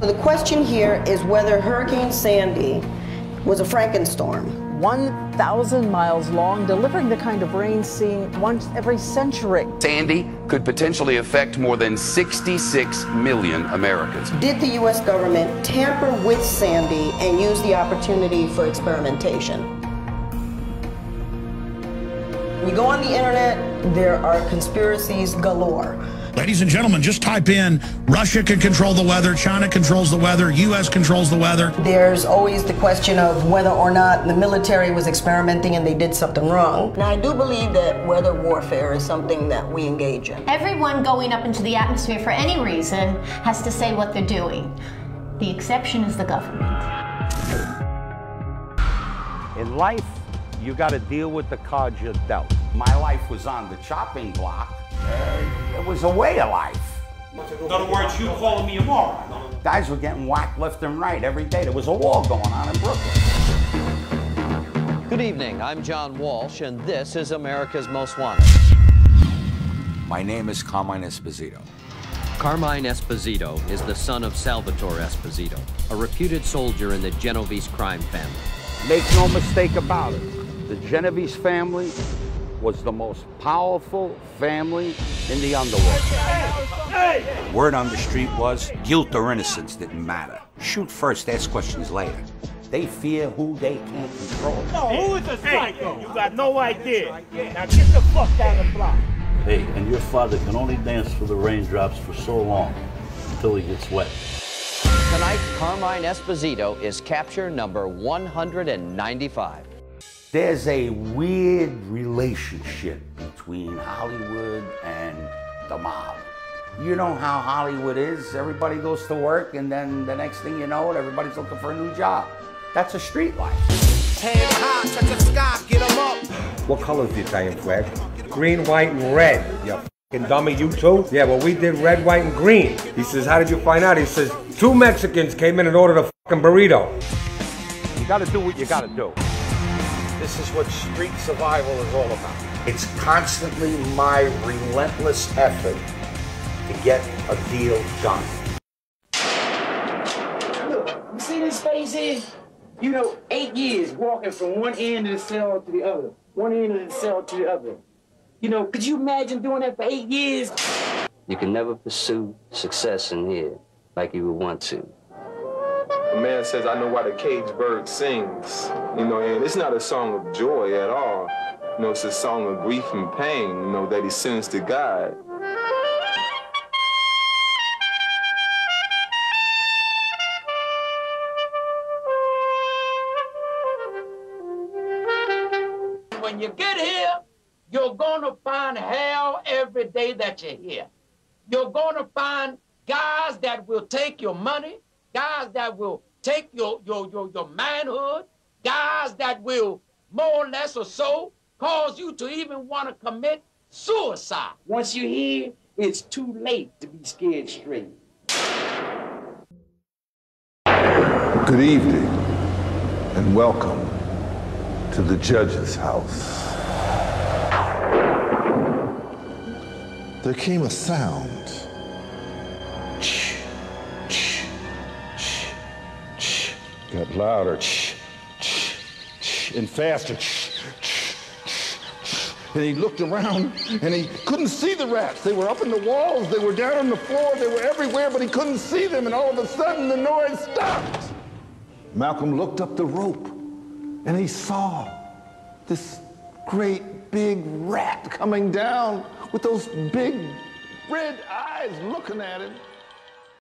The question here is whether Hurricane Sandy was a Frankenstorm. 1,000 miles long, delivering the kind of rain seen once every century. Sandy could potentially affect more than 66 million Americans. Did the U.S. government tamper with Sandy and use the opportunity for experimentation? You go on the internet, there are conspiracies galore. Ladies and gentlemen, just type in Russia can control the weather, China controls the weather, U.S. controls the weather. There's always the question of whether or not the military was experimenting and they did something wrong. Now, I do believe that weather warfare is something that we engage in. Everyone going up into the atmosphere for any reason has to say what they're doing. The exception is the government. In life, you got to deal with the cards you're dealt. My life was on the chopping block. It was a way of life. In other words, you calling me a moron. Guys were getting whacked left and right every day. There was a war going on in Brooklyn. Good evening, I'm John Walsh, and this is America's Most Wanted. My name is Carmine Esposito. Carmine Esposito is the son of Salvatore Esposito, a reputed soldier in the Genovese crime family. Make no mistake about it, the Genovese family was the most powerful family in the underworld. Word on the street was guilt or innocence didn't matter. Shoot first, ask questions later. They fear who they can't control. No, who is a psycho? You got no idea. Now get the fuck down the block. Hey, and your father can only dance for the raindrops for so long, until he gets wet. Tonight, Carmine Esposito is capture number 195. There's a weird relationship between Hollywood and the mob. You know how Hollywood is. Everybody goes to work, and then the next thing you know, everybody's looking for a new job. That's a street life. Hand high, touch the sky, get 'em up. What color is the Italian flag? Green, white, and red. You f***ing dummy, you too? Yeah, well, we did red, white, and green. He says, how did you find out? He says, 2 Mexicans came in and ordered a f***ing burrito. You gotta do what you gotta do. This is what street survival is all about. It's constantly my relentless effort to get a deal done. Look, you see this space here? You know, 8 years walking from one end of the cell to the other. One end of the cell to the other. You know, could you imagine doing that for 8 years? You can never pursue success in here like you would want to. The man says, I know why the caged bird sings. You know, and it's not a song of joy at all. You know, it's a song of grief and pain, you know, that he sends to God. When you get here, you're gonna find hell every day that you're here. You're gonna find guys that will take your money, guys that will take your manhood, guys that will more or less or so cause you to even want to commit suicide. Once you're here, it's too late to be scared straight. Good evening and welcome to the judge's house. There came a sound. Got louder, and faster. And he looked around and he couldn't see the rats. They were up in the walls, they were down on the floor, they were everywhere, but he couldn't see them, and all of a sudden the noise stopped. Malcolm looked up the rope and he saw this great big rat coming down with those big red eyes looking at him.